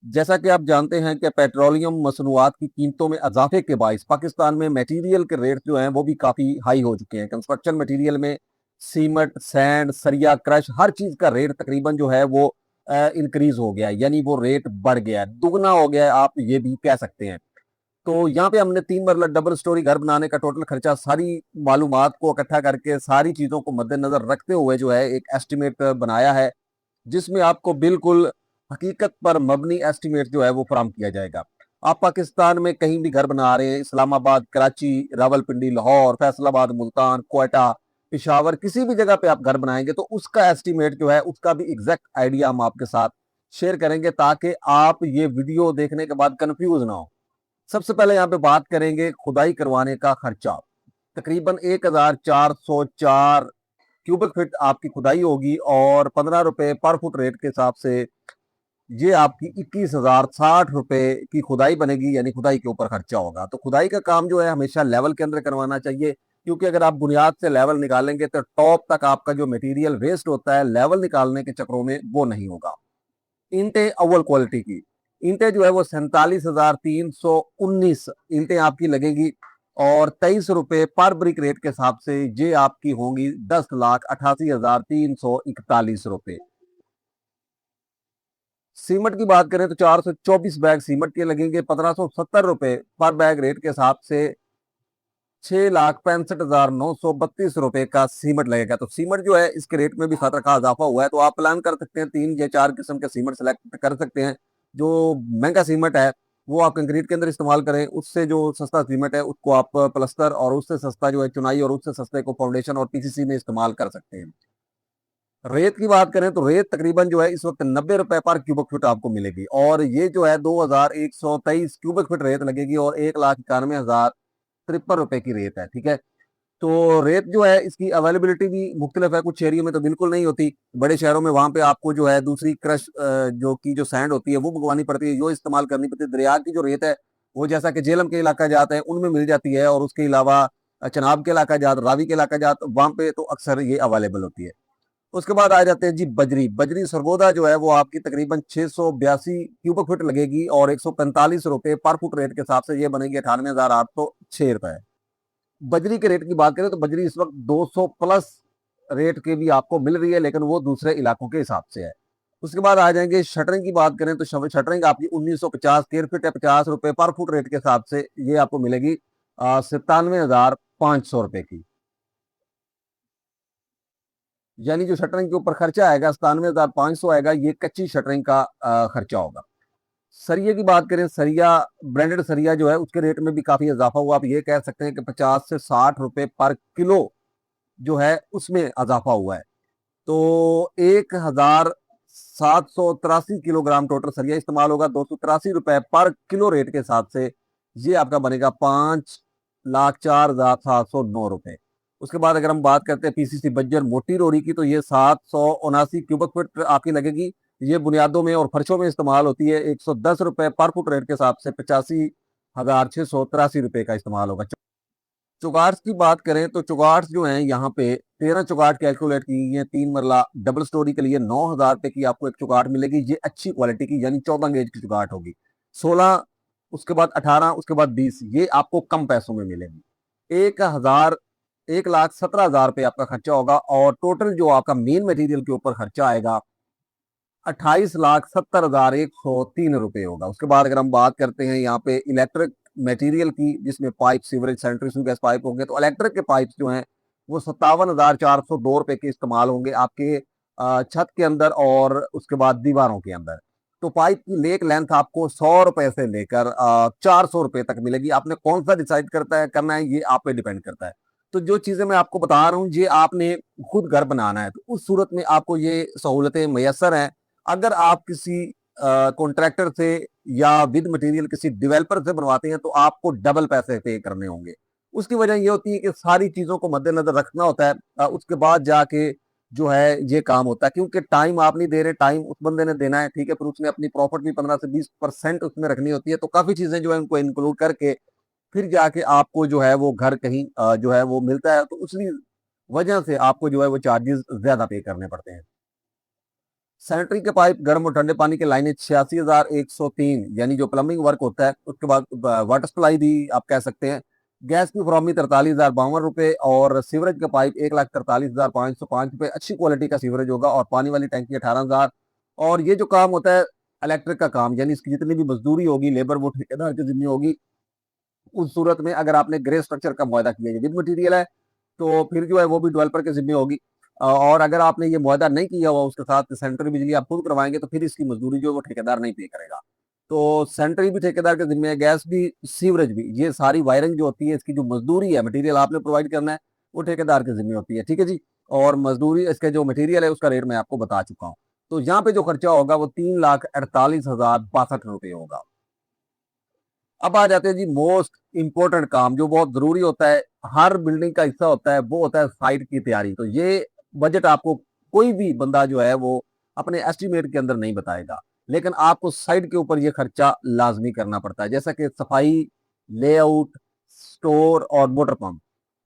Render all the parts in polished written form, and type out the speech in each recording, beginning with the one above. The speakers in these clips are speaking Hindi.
जैसा कि आप जानते हैं कि पेट्रोलियम मसनूआत की कीमतों में इजाफे के बायस पाकिस्तान में मटेरियल के रेट जो हैं वो भी काफ़ी हाई हो चुके हैं। कंस्ट्रक्शन मटेरियल में सीमेंट, सैंड, सरिया, क्रश हर चीज़ का रेट तकरीबन जो है वो इंक्रीज हो गया है, यानी वो रेट बढ़ गया है, दुगना हो गया है, आप ये भी कह सकते हैं। तो यहाँ पे हमने 3 मरला डबल स्टोरी घर बनाने का टोटल खर्चा सारी मालूमात को इकट्ठा करके सारी चीज़ों को मद्देनजर रखते हुए जो है एक एस्टिमेट बनाया है, जिसमें आपको बिल्कुल हकीकत पर मबनी एस्टिमेट जो है वो फराहम किया जाएगा। आप पाकिस्तान में कहीं भी घर बना रहे हैं, इस्लामाबाद, कराची, रावलपिंडी, लाहौर, फैसलाबाद, मुल्तान, क्वेटा, पिशावर, किसी भी जगह पे आप घर बनाएंगे तो उसका एस्टिमेट जो है उसका भी एग्जैक्ट आइडिया हम आपके साथ शेयर करेंगे, ताकि आप ये वीडियो देखने के बाद कंफ्यूज ना हो। सबसे पहले यहाँ पे बात करेंगे खुदाई करवाने का खर्चा। तकरीबन 1404 क्यूबिक फीट आपकी खुदाई होगी और 15 रुपए पर फुट रेट के हिसाब से ये आपकी 21,060 रुपए की खुदाई बनेगी, यानी खुदाई के ऊपर खर्चा होगा। तो खुदाई का काम जो है हमेशा लेवल के अंदर करवाना चाहिए, क्योंकि अगर आप बुनियाद से लेवल निकालेंगे तो टॉप तक आपका जो मटेरियल वेस्ट होता है लेवल निकालने के चक्रों में वो नहीं होगा। ईंटें अव्वल क्वालिटी की ईंटें जो है वो 47,319 ईंटें आपकी लगेगी और 23 रुपए पर ब्रिक रेट के हिसाब से ये आपकी होंगी 10,88,341 रुपए। सीमेंट की बात करें तो 424 बैग सीमेंट के लगेंगे 1,570 रुपए पर बैग रेट के हिसाब से 6,65,932 रुपए का सीमेंट लगेगा। तो सीमेंट जो है इसके रेट में भी खतरा का इजाफा हुआ है, तो आप प्लान कर सकते हैं 3 या 4 किस्म के सीमेंट सेलेक्ट कर सकते हैं। जो महंगा सीमेंट है वो आप कंक्रीट के अंदर इस्तेमाल करें, उससे जो सस्ता सीमेंट है उसको आप प्लस्तर, और उससे सस्ता जो है चुनाई, और उससे सस्ते को फाउंडेशन और पीसीसी में इस्तेमाल कर सकते हैं। रेत की बात करें तो रेत तकरीबन जो है इस वक्त 90 रुपए पर क्यूबिक फीट आपको मिलेगी, और ये जो है 2,123 क्यूबिक फीट रेत लगेगी और 1,91,053 रुपए की रेत है। ठीक है। तो रेत जो है इसकी अवेलेबिलिटी भी मुख्तलिफ है, कुछ एरियो में तो बिल्कुल नहीं होती। बड़े शहरों में वहां पे आपको जो है दूसरी क्रश जो की जो सैंड होती है वो मंगवानी पड़ती है, जो इस्तेमाल करनी पड़ती है। दरिया की जो रेत है वो जैसा कि जेलम के इलाका जाते हैं उनमें मिल जाती है, और उसके अलावा चनाब के इलाका जात, रावी के इलाका जात, वहां पे तो अक्सर ये अवेलेबल होती है। उसके बाद आ जाते हैं जी बजरी। बजरी सरगोदा जो है वो आपकी तकरीबन 682 क्यूबिक फीट लगेगी और 145 रुपए पर फुट रेट के हिसाब से ये बनेगी 98,806 रुपए। बजरी के रेट की बात करें तो बजरी इस वक्त 200 प्लस रेट के भी आपको मिल रही है, लेकिन वो दूसरे इलाकों के हिसाब से है। उसके बाद आ जाएंगे शटरिंग की बात करें तो शटरिंग आपकी 1950 स्क्वायर फीट है, 50 रुपए पर फुट रेट के हिसाब से ये आपको मिलेगी 97,500 रुपए की। यानी जो शटरिंग के ऊपर खर्चा आएगा 97,500 आएगा, ये कच्ची शटरिंग का खर्चा होगा। सरिये की बात करें, सरिया ब्रांडेड सरिया जो है उसके रेट में भी काफी इजाफा हुआ। आप ये कह सकते हैं कि 50 से 60 रुपए पर किलो जो है उसमें इजाफा हुआ है। तो 1,783 किलोग्राम टोटल सरिया इस्तेमाल होगा, 283 रुपए पर किलो रेट के हिसाब से ये आपका बनेगा 5,04,709 रुपए। उसके बाद अगर हम बात करते हैं पीसीसी बज्जर मोटी रोड़ी की, तो ये 779 क्यूबिक फीट आपकी लगेगी। ये बुनियादों में और फर्शों में इस्तेमाल होती है। 110 रुपए पर फुट रेट के हिसाब से 85,683 रुपए का इस्तेमाल होगा। चुगाट्स की बात करें तो चुगाट्स जो हैं यहाँ पे 13 चुगाट कैलकुलेट की गई है। 3 मरला डबल स्टोरी के लिए 9,000 रुपए की आपको एक चुगाट मिलेगी, ये अच्छी क्वालिटी की यानी 14 गेज की चुगाट होगी। 16, उसके बाद 18, उसके बाद 20 ये आपको कम पैसों में मिलेगी। 1,17,000 रुपए आपका खर्चा होगा, और टोटल जो आपका मेन मटेरियल के ऊपर खर्चा आएगा 28,70,103 रुपए होगा। उसके बाद अगर हम बात करते हैं यहाँ पे इलेक्ट्रिक मटेरियल की, जिसमें pipe, sewerage, sanitary gas pipe होंगे, तो इलेक्ट्रिक के पाइप जो हैं वो 57,402 रुपए के इस्तेमाल होंगे आपके छत के अंदर और उसके बाद दीवारों के अंदर। तो पाइप की लेक लेंथ आपको 100 रुपए से लेकर 400 रुपए तक मिलेगी। आपने कौन सा डिसाइड करना है ये आप पे डिपेंड करता है। तो जो चीजें मैं आपको बता रहा हूँ ये आपने खुद घर बनाना है, तो उस सूरत में आपको ये सहूलतें मैसर हैं। अगर आप किसी कॉन्ट्रैक्टर से या विद मटेरियल किसी डेवलपर से बनवाते हैं तो आपको डबल पैसे पे करने होंगे। उसकी वजह ये होती है कि सारी चीजों को मद्देनजर रखना होता है, उसके बाद जाके जो है ये काम होता है, क्योंकि टाइम आप नहीं दे रहे, टाइम उस बंदे ने देना है। ठीक है। फिर उसने अपनी प्रॉफिट भी 15 से 20% उसमें रखनी होती है, तो काफी चीजें जो है उनको इंक्लूड करके फिर जाके आपको जो है वो घर कहीं जो है वो मिलता है, तो उसी वजह से आपको जो है वो चार्जेस ज्यादा पे करने पड़ते हैं। सैनिटरी के पाइप, गर्म और ठंडे पानी के लाइनें 86,103, यानी जो प्लम्बिंग वर्क होता है। उसके बाद वाटर सप्लाई भी आप कह सकते हैं। गैस की फ्रॉमी 43,052 रुपए, और सीवरेज का पाइप 1,43,505 रुपए। अच्छी क्वालिटी का सीवरेज होगा, और पानी वाली टैंकी 18,000। और ये जो काम होता है इलेक्ट्रिक का काम, यानी इसकी जितनी भी मजदूरी होगी, लेबर, वो ठेकेदार की जिम्मे होगी। उस सूरत में अगर आपने ग्रे स्ट्रक्चर का मुआयदा किया है, विद मटेरियल है, तो फिर जो है वो भी डेवलपर के जिम्मे होगी। और अगर आपने ये मुआयदा नहीं किया हुआ, उसके साथ सेंट्रल बिजली आप खुद करवाएंगे, तो फिर इसकी मजदूरी जो है वो ठेकेदार नहीं पे करेगा। तो सेंट्रल भी ठेकेदार के जिम्मे है, गैस भी, सीवरेज भी। ये सारी वायरिंग जो होती है, इसकी जो मजदूरी है, मटेरियल आपने प्रोवाइड करना है, वो ठेकेदार के जिम्मे होती है। ठीक है जी। और मजदूरी, इसके जो मटेरियल है उसका रेट मैं आपको बता चुका हूँ। तो यहाँ पे जो खर्चा होगा वो 3,48,062 रुपए होगा। अब आ जाते हैं जी मोस्ट इंपॉर्टेंट काम, जो बहुत जरूरी होता है, हर बिल्डिंग का हिस्सा होता है, वो होता है साइट की तैयारी। तो ये बजट आपको कोई भी बंदा जो है वो अपने एस्टिमेट के अंदर नहीं बताएगा, लेकिन आपको साइट के ऊपर ये खर्चा लाजमी करना पड़ता है, जैसा कि सफाई, लेआउट, स्टोर और मोटर पंप।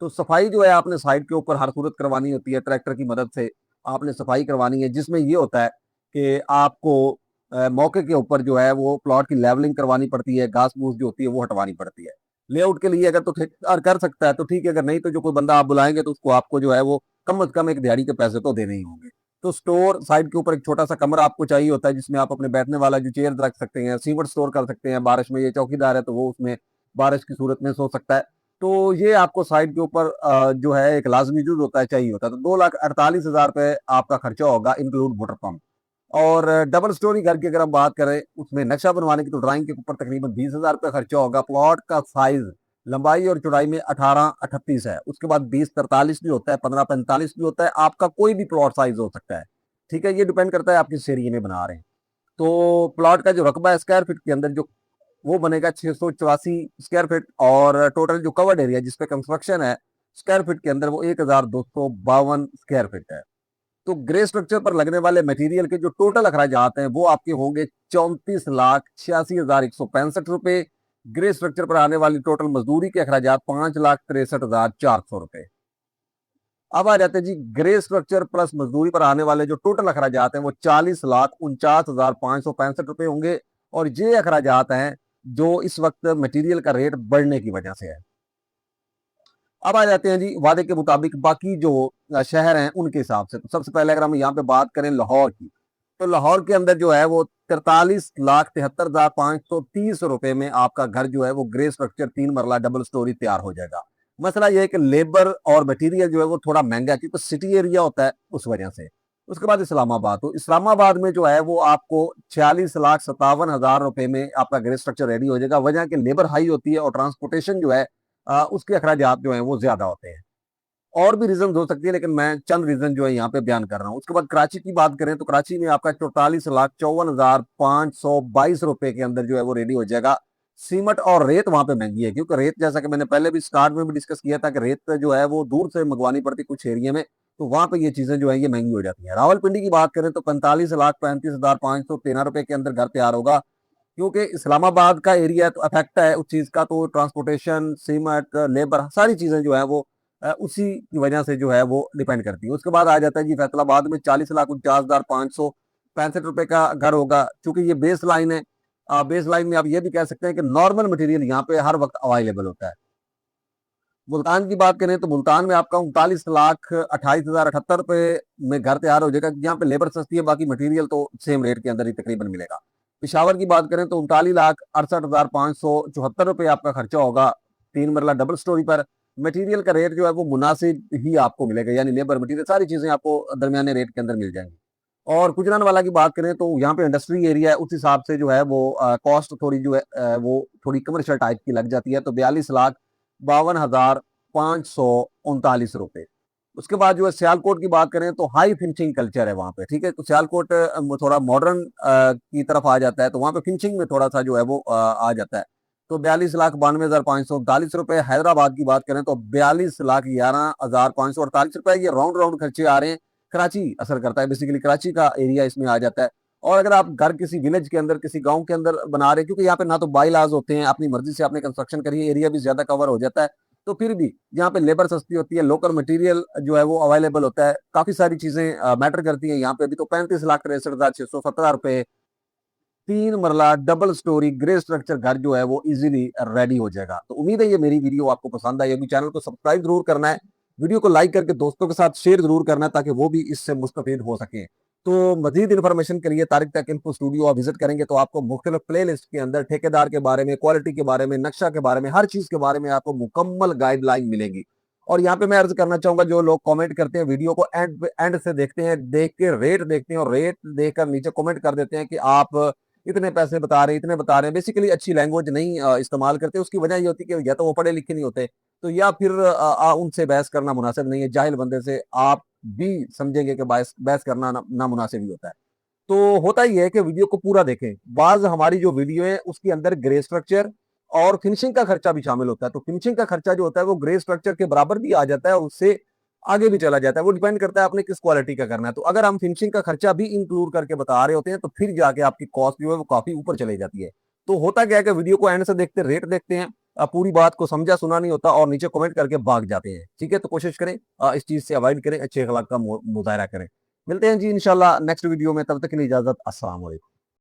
तो सफाई जो है आपने साइट के ऊपर हर सूरत करवानी होती है, ट्रैक्टर की मदद से आपने सफाई करवानी है, जिसमें ये होता है कि आपको मौके के ऊपर जो है वो प्लॉट की लेवलिंग करवानी पड़ती है, घास फूस जो होती है वो हटवानी पड़ती है। लेआउट के लिए अगर तो ठेकेदार कर सकता है तो ठीक है, अगर नहीं तो जो कोई बंदा आप बुलाएंगे तो उसको आपको जो है वो कम से कम एक दिहाड़ी के पैसे तो देने ही होंगे। तो स्टोर, साइड के ऊपर एक छोटा सा कमरा आपको चाहिए होता है, जिसमें आप अपने बैठने वाला जो चेयर रख सकते हैं, सीमेंट स्टोर कर सकते हैं। बारिश में ये चौकीदार है तो वो उसमें बारिश की सूरत में सो सकता है। तो ये आपको साइड के ऊपर जो है एक लाजमी यूज होता है, चाहिए होता है। तो 2,48,000 रुपए आपका खर्चा होगा, इंक्लूड मोटर पंप। और डबल स्टोरी घर की अगर हम बात करें, उसमें नक्शा बनवाने की, तो ड्राइंग के ऊपर तकरीबन 20,000 रुपये खर्चा होगा। प्लॉट का साइज लंबाई और चौड़ाई में 18-38 है। उसके बाद 20-43 भी होता है, 15-45 भी होता है। आपका कोई भी प्लॉट साइज हो सकता है। ठीक है, ये डिपेंड करता है आप किस एरिया में बना रहे हैं। तो प्लॉट का जो रकबा है स्क्वायर फीट के अंदर, जो वो बनेगा 684 स्क्वायर फीट, और टोटल जो कवर्ड एरिया जिसपे कंस्ट्रक्शन है स्क्वायर फीट के अंदर, वो 1,252 स्क्वायर फीट है। तो ग्रे स्ट्रक्चर पर लगने वाले मटेरियल के जो टोटल अखराजात हैं वो आपके होंगे 34,86,165 रुपए। ग्रे स्ट्रक्चर पर आने वाली टोटल मजदूरी के अखराजात 5,63,400 रुपए। अब आ जाते हैं जी ग्रे स्ट्रक्चर प्लस मजदूरी पर आने वाले जो टोटल अखराजात हैं वो 40,49,565 रुपए होंगे। और ये अखराजात हैं जो इस वक्त मटेरियल का रेट बढ़ने की वजह से है। अब आ जाते हैं जी वादे के मुताबिक बाकी जो शहर हैं उनके हिसाब से। तो सबसे पहले अगर हम यहाँ पे बात करें लाहौर की, तो लाहौर के अंदर जो है वो 43,73,530 रुपए में आपका घर जो है वो ग्रे स्ट्रक्चर 3 मरला डबल स्टोरी तैयार हो जाएगा। मसला यह है कि लेबर और मटेरियल जो है वो थोड़ा महंगा है, क्योंकि सिटी एरिया होता है उस वजह से। उसके बाद इस्लामाबाद, तो इस्लामाबाद में जो है वो आपको 46,57,000 रुपए में आपका ग्रे स्ट्रक्चर रेडी हो जाएगा। वजह कि लेबर हाई होती है और ट्रांसपोर्टेशन जो है उसके अखराजात जो है वो ज्यादा होते हैं। और भी रीजन हो सकती है, लेकिन मैं चंद रीजन जो है यहाँ पे बयान कर रहा हूँ। उसके बाद कराची की बात करें, तो कराची में आपका 44,54,522 रुपए के अंदर जो है वो रेडी हो जाएगा। सीमेंट और रेत वहां पे महंगी है, क्योंकि रेत, जैसा कि मैंने पहले भी स्टार्ट में भी डिस्कस किया था, कि रेत जो है वो दूर से मंगवानी पड़ती कुछ एरिया में, तो वहां पे ये चीजें जो है ये महंगी हो जाती है। रावलपिंडी की बात करें तो 45,35,513 रुपए के अंदर घर तैयार होगा, क्योंकि इस्लामाबाद का एरिया तो अफेक्ट है उस चीज का। तो ट्रांसपोर्टेशन, सीमेंट, लेबर, सारी चीजें जो है वो उसी की वजह से जो है वो डिपेंड करती है। उसके बाद आ जाता है जी फैसलाबाद में 40,49,565 रुपए का घर होगा। चूंकि ये बेस लाइन है, बेस लाइन में आप ये भी कह सकते हैं कि नॉर्मल मटेरियल यहाँ पे हर वक्त अवेलेबल होता है। मुल्तान की बात करें तो मुल्तान में आपका 39,28,078 रुपए में घर तैयार हो जाएगा। यहाँ पे लेबर सस्ती है, बाकी मटेरियल तो सेम रेट के अंदर ही तकरीबन मिलेगा। पिशावर की बात करें तो 39,68,574 रुपए आपका खर्चा होगा 3 मरला डबल स्टोरी पर। मटेरियल का रेट जो है वो मुनासिब ही आपको मिलेगा, यानी लेबर, मटेरियल, सारी चीजें आपको दरमियाने रेट के अंदर मिल जाएंगी। और गुजरान वाला की बात करें तो यहाँ पे इंडस्ट्री एरिया है, उस हिसाब से जो है वो कॉस्ट थोड़ी जो है वो थोड़ी कमर्शियल टाइप की लग जाती है। तो 42,52,539 रुपए। उसके बाद जो है सियालकोट की बात करें तो हाई फिनिशिंग कल्चर है वहाँ पे। ठीक है, तो सियालकोट थोड़ा मॉडर्न की तरफ आ जाता है, तो वहाँ पे फिनिशिंग में थोड़ा सा जो है वो आ जाता है। तो 42,92,539 रुपए। हैदराबाद की बात करें तो 42,11,548 रुपए। ये राउंड राउंड खर्चे आ रहे हैं। कराची असर करता है, बेसिकली कराची का एरिया इसमें आ जाता है। और अगर आप घर किसी विलेज के अंदर, किसी गांव के अंदर बना रहे हैं, क्योंकि यहाँ पे ना तो बाई लाज होते हैं, अपनी मर्जी से आपने कंस्ट्रक्शन करी है, एरिया भी ज्यादा कवर हो जाता है, तो फिर भी यहाँ पे लेबर सस्ती होती है, लोकल मटेरियल जो है वो अवेलेबल होता है, काफी सारी चीजें मैटर करती हैं। यहाँ पे अभी तो 35,63,617 रुपए 3 मरला डबल स्टोरी ग्रे स्ट्रक्चर घर जो है वो इजीली रेडी हो जाएगा। तो उम्मीद है ये मेरी वीडियो आपको पसंद आई होगी। चैनल को सब्सक्राइब जरूर करना है, वीडियो को लाइक करके दोस्तों के साथ शेयर जरूर करना है ताकि वो भी इससे मुस्तफीद हो सके। तो मजीद इन्फॉर्मेशन के लिए तारिक टेक इन्फो स्टूडियो आप विजिट करेंगे तो आपको मुख्तलिफ प्ले लिस्ट के अंदर ठेकेदार के बारे में, क्वालिटी के बारे में, नक्शा के बारे में, हर चीज के बारे में आपको मुकम्मल गाइडलाइन मिलेगी। और यहाँ पे मैं अर्ज करना चाहूंगा, जो लोग कमेंट करते हैं वीडियो को एंड से देखते हैं, देख के रेट देखते हैं और रेट देखकर नीचे कमेंट कर देते हैं कि आप इतने पैसे बता रहे हैं, इतने बता रहे हैं, बेसिकली अच्छी लैंग्वेज नहीं इस्तेमाल करते। उसकी वजह ये होती है कि या तो वो पढ़े लिखे नहीं होते, तो या फिर उनसे बहस करना मुनासिब नहीं है। जाहिल बंदे से आप भी समझेंगे कि बहस बहस करना ना मुनासिब ही होता है। तो होता ही है कि वीडियो को पूरा देखें। बाज हमारी जो वीडियो है उसके अंदर ग्रे स्ट्रक्चर और फिनिशिंग का खर्चा भी शामिल होता है, तो फिनिशिंग का खर्चा जो होता है वो ग्रे स्ट्रक्चर के बराबर भी आ जाता है और उससे आगे भी चला जाता है। वो डिपेंड करता है आपने किस क्वालिटी का करना है। तो अगर हम फिनिशिंग का खर्चा भी इंक्लूड करके बता रहे होते हैं तो फिर जाके आपकी कॉस्ट जो है वो काफी ऊपर चली जाती है। तो होता क्या है कि वीडियो को एंड से देखते, रेट देखते हैं, पूरी बात को समझा सुना नहीं होता और नीचे कमेंट करके भाग जाते हैं। ठीक है, तो कोशिश करें इस चीज से अवॉइड करें, अच्छे अखलाक का मुजाहरा करें। मिलते हैं जी इंशाल्लाह नेक्स्ट वीडियो में, तब तक के लिए इजाजत, अस्सलाम वालेकुम।